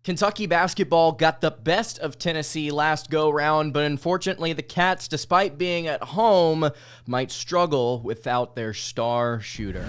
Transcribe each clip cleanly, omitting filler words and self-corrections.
Kentucky basketball got the best of Tennessee last go-round, but unfortunately the Cats, despite being at home, might struggle without their star shooter.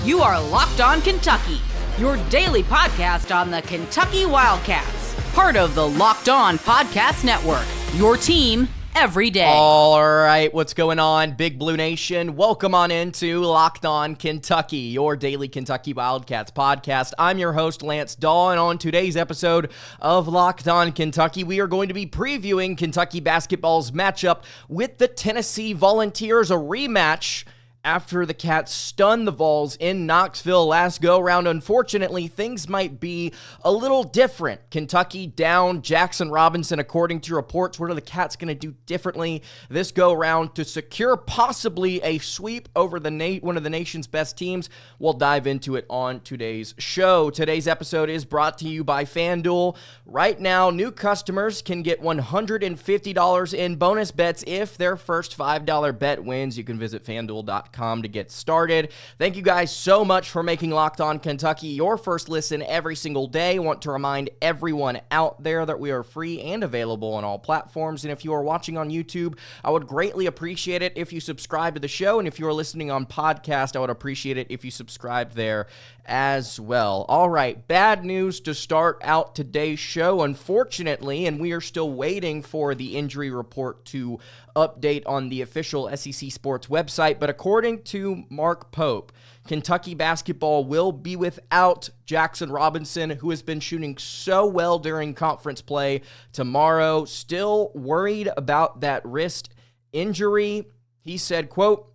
You are Locked On Kentucky, your daily podcast on the Kentucky Wildcats, part of the Locked On Podcast Network, your team every day. All right, what's going on, Big Blue Nation? Welcome on into Locked On Kentucky, your daily Kentucky Wildcats podcast. I'm your host, Lance Dawe, and on today's episode of Locked On Kentucky, we are going to be previewing Kentucky basketball's matchup with the Tennessee Volunteers, a rematch after the Cats stunned the Vols in Knoxville last go-round. Unfortunately, things might be a little different. Kentucky down Jaxson Robinson, according to reports. What are the Cats going to do differently this go-round to secure possibly a sweep over one of the nation's best teams? We'll dive into it on today's show. Today's episode is brought to you by FanDuel. Right now, new customers can get $150 in bonus bets if their first $5 bet wins. You can visit FanDuel.com to get started. Thank you guys so much for making Locked On Kentucky your first listen every single day. I want to remind everyone out there that we are free and available on all platforms. And if you are watching on YouTube, I would greatly appreciate it if you subscribe to the show. And if you are listening on podcast, I would appreciate it if you subscribe there as well. All right, bad news to start out today's show, unfortunately, and we are still waiting for the injury report to update on the official SEC Sports website, but according to Mark Pope, Kentucky basketball will be without Jaxson Robinson, who has been shooting so well during conference play, tomorrow. Still worried about that wrist injury. He said, quote,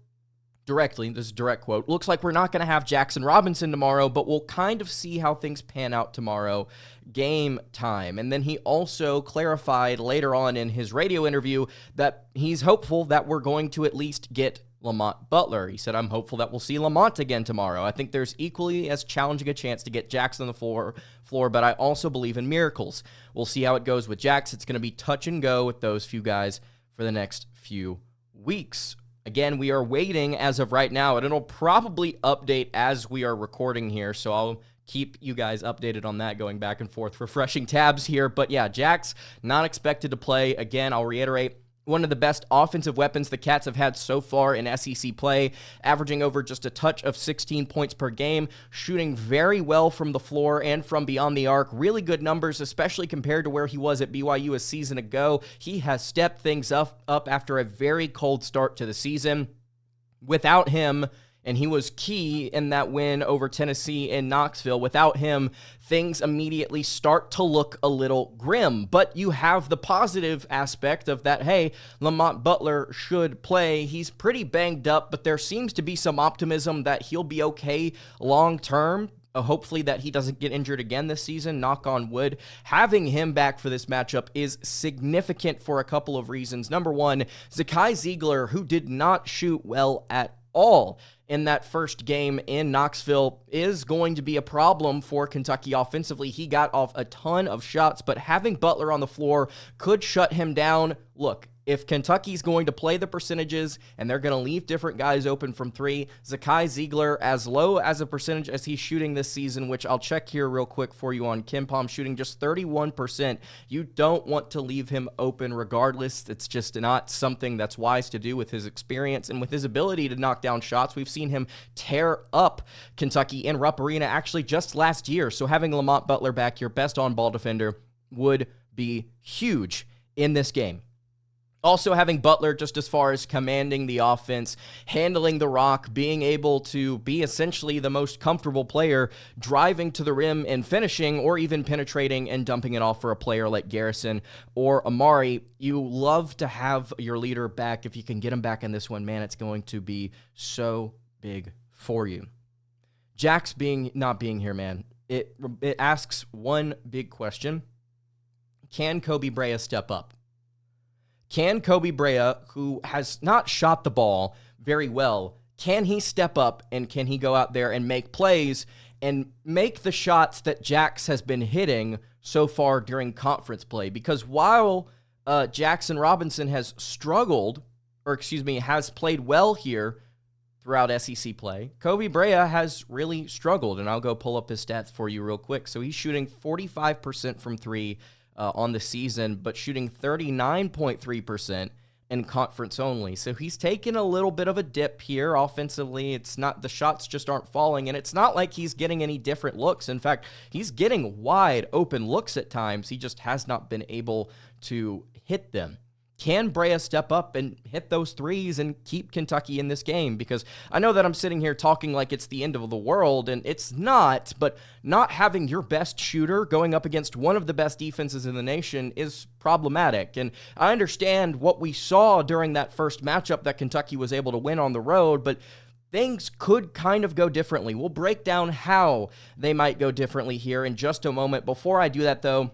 directly, this is a direct quote, "Looks like we're not going to have Jaxson Robinson tomorrow, but we'll kind of see how things pan out tomorrow, game time." And then he also clarified later on in his radio interview that he's hopeful that we're going to at least get Lamont Butler. He said, "I'm hopeful that we'll see Lamont again tomorrow. I think there's equally as challenging a chance to get Jax on the floor, but I also believe in miracles. We'll see how it goes with Jax. It's going to be touch and go with those few guys for the next few weeks." Again, we are waiting as of right now, and it'll probably update as we are recording here, so I'll keep you guys updated on that, going back and forth, refreshing tabs here. But yeah, Jax not expected to play. Again, I'll reiterate, one of the best offensive weapons the Cats have had so far in SEC play, averaging over just a touch of 16 points per game, shooting very well from the floor and from beyond the arc. Really good numbers, especially compared to where he was at BYU a season ago. He has stepped things up after a very cold start to the season. Without him, and he was key in that win over Tennessee in Knoxville, without him, things immediately start to look a little grim. But you have the positive aspect of that, hey, Lamont Butler should play. He's pretty banged up, but there seems to be some optimism that he'll be okay long term. Hopefully that he doesn't get injured again this season, knock on wood. Having him back for this matchup is significant for a couple of reasons. Number one, Zakai Zeigler, who did not shoot well at all in that first game in Knoxville, is going to be a problem for Kentucky offensively. He got off a ton of shots, but having Butler on the floor could shut him down. Look, if Kentucky's going to play the percentages and they're going to leave different guys open from three, Zakai Zeigler, as low as a percentage as he's shooting this season, which I'll check here real quick for you on KenPom, shooting just 31%. You don't want to leave him open regardless. It's just not something that's wise to do with his experience and with his ability to knock down shots. We've seen him tear up Kentucky in Rupp Arena actually just last year. So having Lamont Butler back, your best on-ball defender, would be huge in this game. Also having Butler just as far as commanding the offense, handling the rock, being able to be essentially the most comfortable player, driving to the rim and finishing, or even penetrating and dumping it off for a player like Garrison or Amari. You love to have your leader back. If you can get him back in this one, man, it's going to be so big for you. Jax not being here, man, it asks one big question. Can Koby Brea step up? Can Koby Brea, who has not shot the ball very well, can he step up and can he go out there and make plays and make the shots that Jax has been hitting so far during conference play? Because while Jaxson Robinson has struggled, has played well here throughout SEC play, Koby Brea has really struggled, and I'll go pull up his stats for you real quick. So he's shooting 45% from three on the season, but shooting 39.3% in conference only. So he's taken a little bit of a dip here offensively. It's not, the shots just aren't falling, and it's not like he's getting any different looks. In fact, he's getting wide open looks at times. He just has not been able to hit them. Can Brea step up and hit those threes and keep Kentucky in this game? Because I know that I'm sitting here talking like it's the end of the world, and it's not, but not having your best shooter going up against one of the best defenses in the nation is problematic. And I understand what we saw during that first matchup that Kentucky was able to win on the road, but things could kind of go differently. We'll break down how they might go differently here in just a moment. Before I do that, though,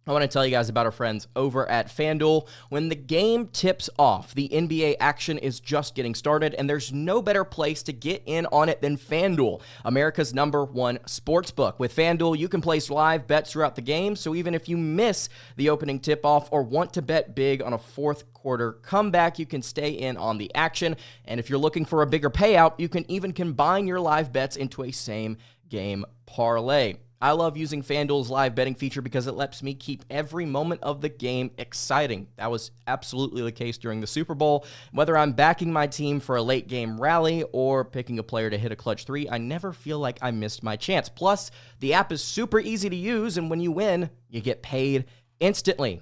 I want to tell you guys about our friends over at FanDuel. When the game tips off, the NBA action is just getting started, and there's no better place to get in on it than FanDuel, America's #1 sportsbook. With FanDuel, you can place live bets throughout the game, so even if you miss the opening tip-off or want to bet big on a fourth quarter comeback, you can stay in on the action. And if you're looking for a bigger payout, you can even combine your live bets into a same-game parlay. I love using FanDuel's live betting feature because it lets me keep every moment of the game exciting. That was absolutely the case during the Super Bowl. Whether I'm backing my team for a late game rally or picking a player to hit a clutch three, I never feel like I missed my chance. Plus, the app is super easy to use, and when you win, you get paid instantly.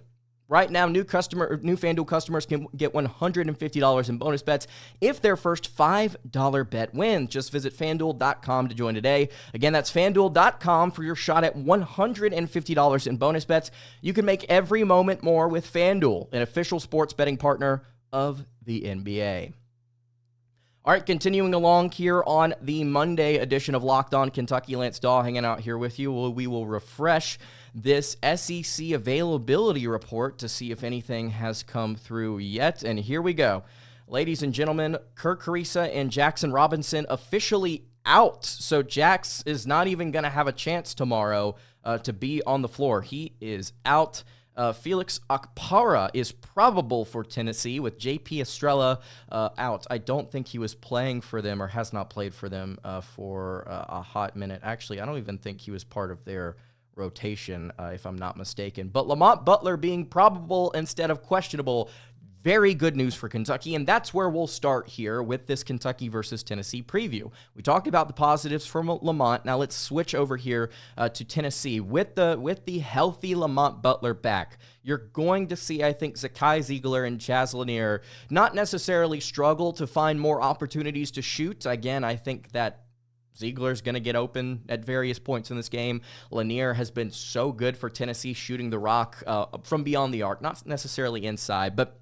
Right now, new FanDuel customers can get $150 in bonus bets if their first $5 bet wins. Just visit FanDuel.com to join today. Again, that's FanDuel.com for your shot at $150 in bonus bets. You can make every moment more with FanDuel, an official sports betting partner of the NBA. All right, continuing along here on the Monday edition of Locked On Kentucky, Lance Dawe hanging out here with you. We will refresh this SEC availability report to see if anything has come through yet. And here we go. Ladies and gentlemen, Kirk Carissa and Jaxson Robinson officially out. So Jax is not even going to have a chance tomorrow to be on the floor. He is out. Felix Okpara is probable for Tennessee with J.P. Estrella out. I don't think he was playing for them or has not played for them for a hot minute. Actually, I don't even think he was part of their rotation, if I'm not mistaken. But Lamont Butler being probable instead of questionable, very good news for Kentucky, and that's where we'll start here with this Kentucky versus Tennessee preview. We talked about the positives from Lamont. Now let's switch over here to Tennessee. With the healthy Lamont Butler back, you're going to see, I think, Zakai, Zeigler, and Chaz Lanier not necessarily struggle to find more opportunities to shoot. Again, I think that Zeigler's going to get open at various points in this game. Lanier has been so good for Tennessee shooting the rock from beyond the arc, not necessarily inside, but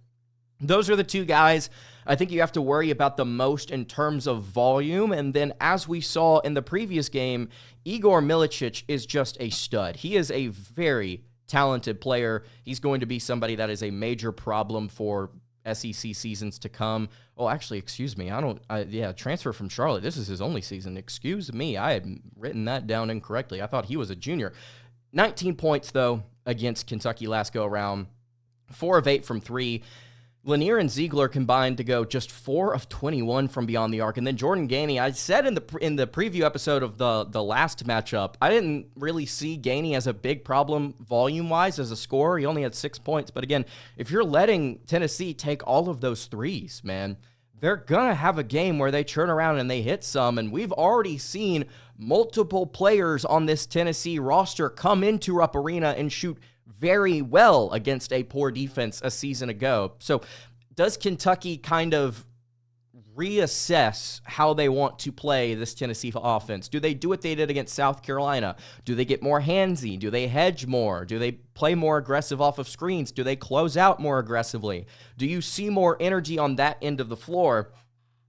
those are the two guys I think you have to worry about the most in terms of volume. And then as we saw in the previous game, Igor Milicic is just a stud. He is a very talented player. He's going to be somebody that is a major problem for SEC seasons to come. Oh, actually, excuse me. Transfer from Charlotte. This is his only season. Excuse me. I had written that down incorrectly. I thought he was a junior. 19 points, though, against Kentucky last go-around. 4 of 8 from 3. Lanier and Zeigler combined to go just 4 of 21 from beyond the arc. And then Jordan Gainey, I said in the preview episode of the last matchup, I didn't really see Gainey as a big problem volume-wise as a scorer. He only had 6 points. But again, if you're letting Tennessee take all of those threes, man, they're going to have a game where they turn around and they hit some. And we've already seen multiple players on this Tennessee roster come into Rupp Arena and shoot very well against a poor defense a season ago. So does Kentucky kind of reassess how they want to play this Tennessee offense? Do they do what they did against South Carolina? Do they get more handsy? Do they hedge more? Do they play more aggressive off of screens? Do they close out more aggressively? Do you see more energy on that end of the floor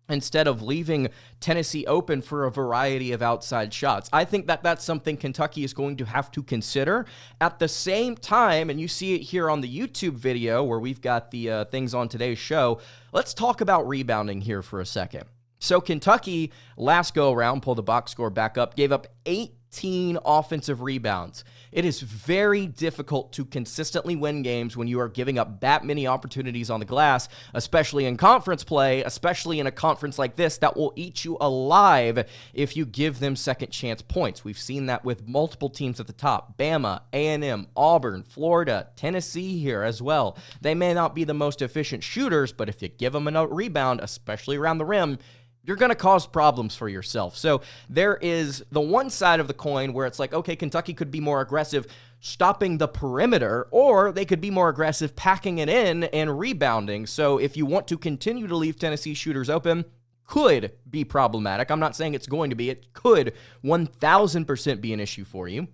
instead of leaving Tennessee open for a variety of outside shots? I think that that's something Kentucky is going to have to consider. At the same time, and you see it here on the YouTube video where we've got the things on today's show, let's talk about rebounding here for a second. So Kentucky, last go-around, pull the box score back up, gave up 8 15 offensive rebounds. It is very difficult to consistently win games when you are giving up that many opportunities on the glass, especially in conference play, especially in a conference like this that will eat you alive if you give them second chance points. We've seen that with multiple teams at the top. Bama, A&M, Auburn, Florida, Tennessee here as well. They may not be the most efficient shooters, but if you give them a rebound, especially around the rim, you're going to cause problems for yourself. So there is the one side of the coin where it's like, okay, Kentucky could be more aggressive stopping the perimeter, or they could be more aggressive packing it in and rebounding. So if you want to continue to leave Tennessee shooters open, could be problematic. I'm not saying it's going to be. It could 1,000% be an issue for you.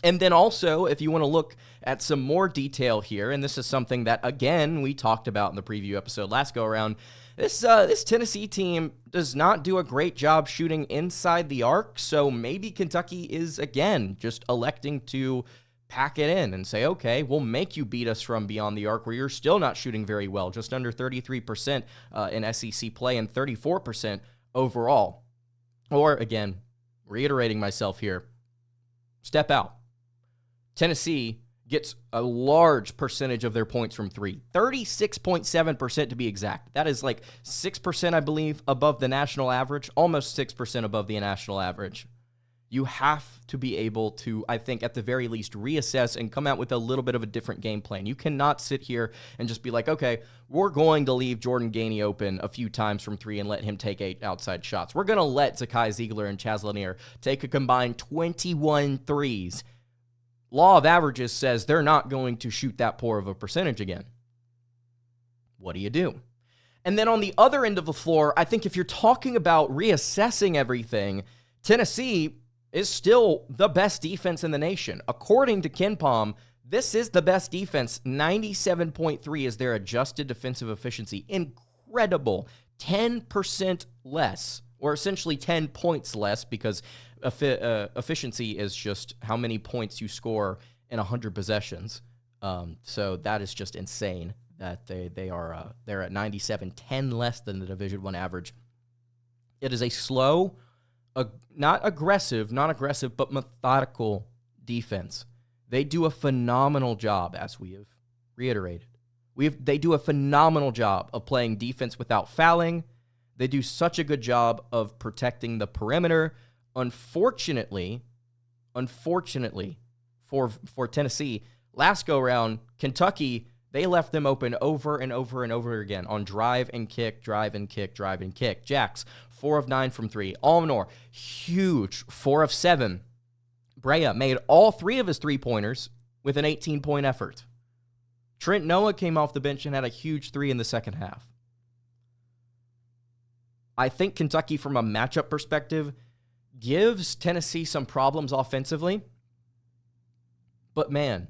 And then also, if you want to look at some more detail here, and this is something that, again, we talked about in the preview episode last go-around, this Tennessee team does not do a great job shooting inside the arc, so maybe Kentucky is, again, just electing to pack it in and say, okay, we'll make you beat us from beyond the arc where you're still not shooting very well, just under 33% in SEC play and 34% overall. Or, again, reiterating myself here, step out. Tennessee gets a large percentage of their points from three, 36.7% to be exact. That is like 6%, I believe, above the national average, almost 6% above the national average. You have to be able to, I think, at the very least, reassess and come out with a little bit of a different game plan. You cannot sit here and just be like, okay, we're going to leave Jordan Gainey open a few times from three and let him take 8 outside shots. We're going to let Zakai, Zeigler, and Chaz Lanier take a combined 21 threes. Law of averages says they're not going to shoot that poor of a percentage again. What do? And then on the other end of the floor, I think if you're talking about reassessing everything, Tennessee is still the best defense in the nation. According to KenPom, this is the best defense. 97.3 is their adjusted defensive efficiency. Incredible. 10% less, or essentially 10 points less, because efficiency is just how many points you score in 100 possessions. So that is just insane that they're at 97, 10 less than the Division I average. It is a slow, not aggressive, but methodical defense. They do a phenomenal job, as we have reiterated. They do a phenomenal job of playing defense without fouling. They do such a good job of protecting the perimeter. Unfortunately for Tennessee, last go-round, Kentucky, they left them open over and over and over again on drive and kick. Jax, 4 of 9 from 3. Almanor, huge, 4 of 7. Brea made all 3 of his 3-pointers with an 18-point effort. Trent Noah came off the bench and had a huge 3 in the second half. I think Kentucky, from a matchup perspective, gives Tennessee some problems offensively. But man,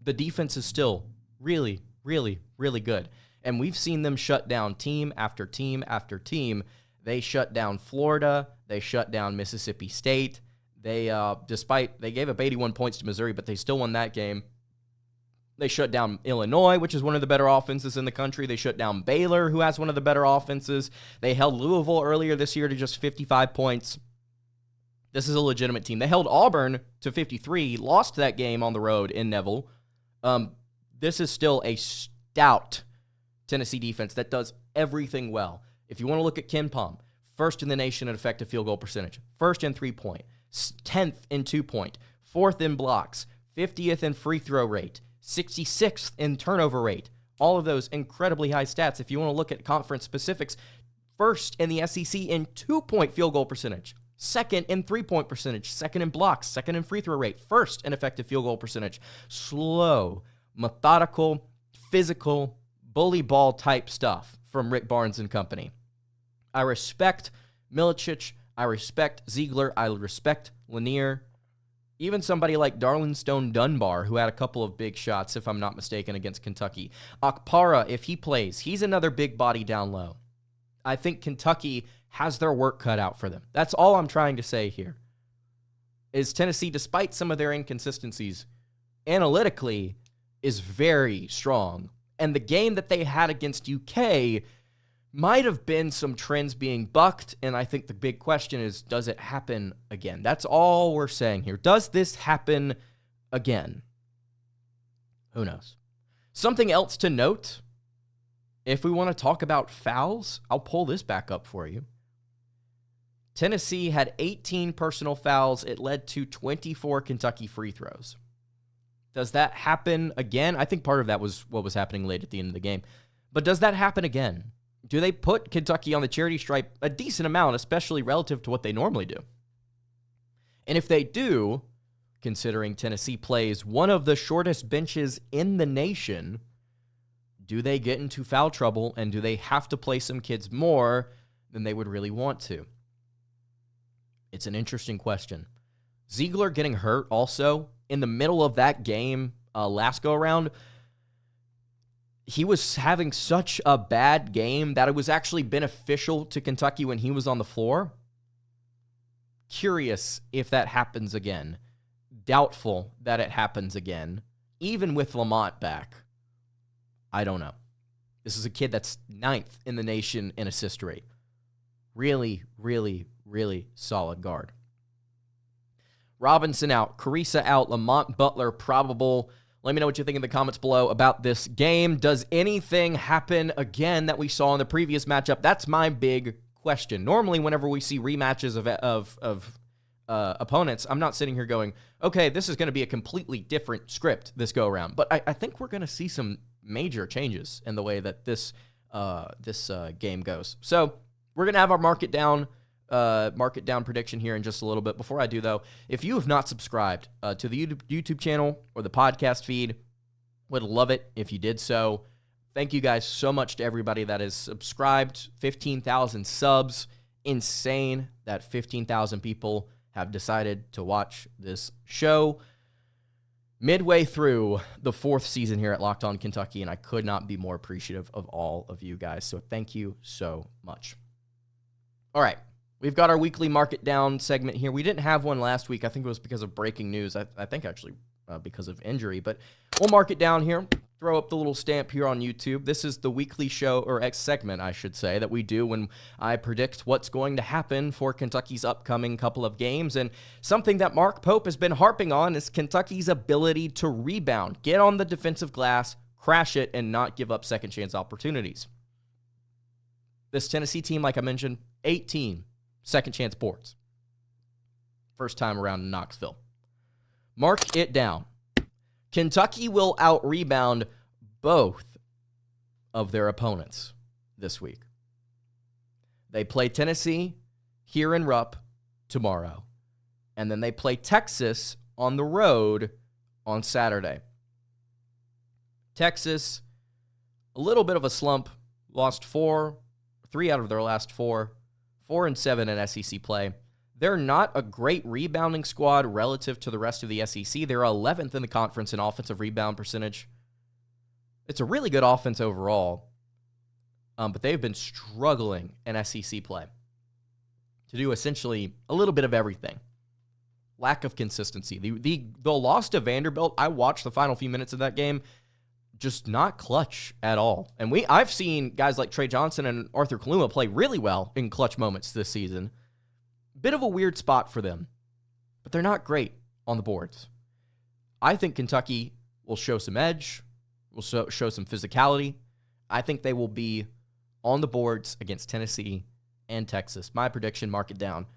the defense is still really, really, really good. And we've seen them shut down team after team after team. They shut down Florida. They shut down Mississippi State. They gave up 81 points to Missouri, but they still won that game. They shut down Illinois, which is one of the better offenses in the country. They shut down Baylor, who has one of the better offenses. They held Louisville earlier this year to just 55 points. This is a legitimate team. They held Auburn to 53, lost that game on the road in Neville. This is still a stout Tennessee defense that does everything well. If you want to look at KenPom, first in the nation in effective field goal percentage, first in 3-point, 10th in 2-point, 4th in blocks, 50th in free throw rate, 66th in turnover rate. All of those incredibly high stats. If you want to look at conference specifics, first in the SEC in 2-point field goal percentage, second in 3-point percentage, second in blocks, second in free throw rate, first in effective field goal percentage. Slow, methodical, physical, bully ball type stuff from Rick Barnes and company. I respect Milicic. I respect Zeigler. I respect Lanier. Even somebody like Darlingstone Dunbar, who had a couple of big shots, if I'm not mistaken, against Kentucky. Okpara, if he plays, he's another big body down low. I think Kentucky has their work cut out for them. That's all I'm trying to say here. Is Tennessee, despite some of their inconsistencies, analytically is very strong. And the game that they had against UK might have been some trends being bucked, and I think the big question is, does it happen again? That's all we're saying here. Does this happen again? Who knows? Something else to note, if we want to talk about fouls, I'll pull this back up for you. Tennessee had 18 personal fouls. It led to 24 Kentucky free throws. Does that happen again? I think part of that was what was happening late at the end of the game. But does that happen again? Do they put Kentucky on the charity stripe a decent amount, especially relative to what they normally do? And if they do, considering Tennessee plays one of the shortest benches in the nation, do they get into foul trouble, and do they have to play some kids more than they would really want to? It's an interesting question. Zeigler getting hurt also in the middle of that game last go-around. He was having such a bad game that it was actually beneficial to Kentucky when he was on the floor. Curious if that happens again. Doubtful that it happens again. Even with Lamont back. I don't know. This is a kid that's 9th in the nation in assist rate. Really, really, really solid guard. Robinson out. Carissa out. Lamont Butler probable. Let me know what you think in the comments below about this game. Does anything happen again that we saw in the previous matchup? That's my big question. Normally, whenever we see rematches of opponents, I'm not sitting here going, okay, this is going to be a completely different script this go-around. But I think we're going to see some major changes in the way that this game goes. So we're going to have our market down prediction here in just a little bit. Before I do, though, if you have not subscribed to the YouTube channel or the podcast feed, would love it if you did so. Thank you guys so much to everybody that is subscribed. 15,000 subs. Insane that 15,000 people have decided to watch this show. Midway through the 4th season here at Locked On Kentucky, and I could not be more appreciative of all of you guys. So thank you so much. All right. We've got our weekly market down segment here. We didn't have one last week. I think it was because of breaking news. I think actually because of injury. But we'll mark it down here. Throw up the little stamp here on YouTube. This is the weekly show, or X segment, I should say, that we do when I predict what's going to happen for Kentucky's upcoming couple of games. And something that Mark Pope has been harping on is Kentucky's ability to rebound, get on the defensive glass, crash it, and not give up second chance opportunities. This Tennessee team, like I mentioned, 18 second chance boards. First time around in Knoxville. Mark it down. Kentucky will out-rebound both of their opponents this week. They play Tennessee here in Rupp tomorrow. And then they play Texas on the road on Saturday. Texas, a little bit of a slump. Lost 3 out of their last 4. 4-7 in SEC play. They're not a great rebounding squad relative to the rest of the SEC. They're 11th in the conference in offensive rebound percentage. It's a really good offense overall, but they've been struggling in SEC play to do essentially a little bit of everything. Lack of consistency. The loss to Vanderbilt, I watched the final few minutes of that game, just not clutch at all. And I've seen guys like Trey Johnson and Arthur Kaluma play really well in clutch moments this season. Bit of a weird spot for them, but they're not great on the boards. I think Kentucky will show some edge, will show some physicality. I think they will be on the boards against Tennessee and Texas. My prediction, mark it down.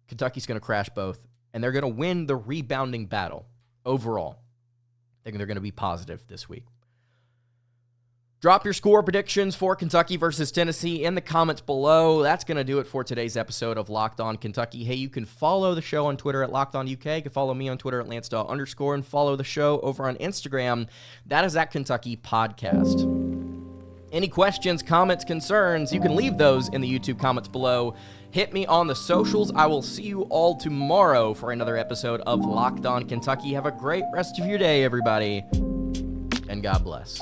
Kentucky's going to crash both, and they're going to win the rebounding battle overall. I think they're going to be positive this week. Drop your score predictions for Kentucky versus Tennessee in the comments below. That's going to do it for today's episode of Locked On Kentucky. Hey, you can follow the show on Twitter at Locked On UK. You can follow me on Twitter at @LanceDawe_, and follow the show over on Instagram. That is at Kentucky Podcast. Any questions, comments, concerns, you can leave those in the YouTube comments below. Hit me on the socials. I will see you all tomorrow for another episode of Locked On Kentucky. Have a great rest of your day, everybody, and God bless.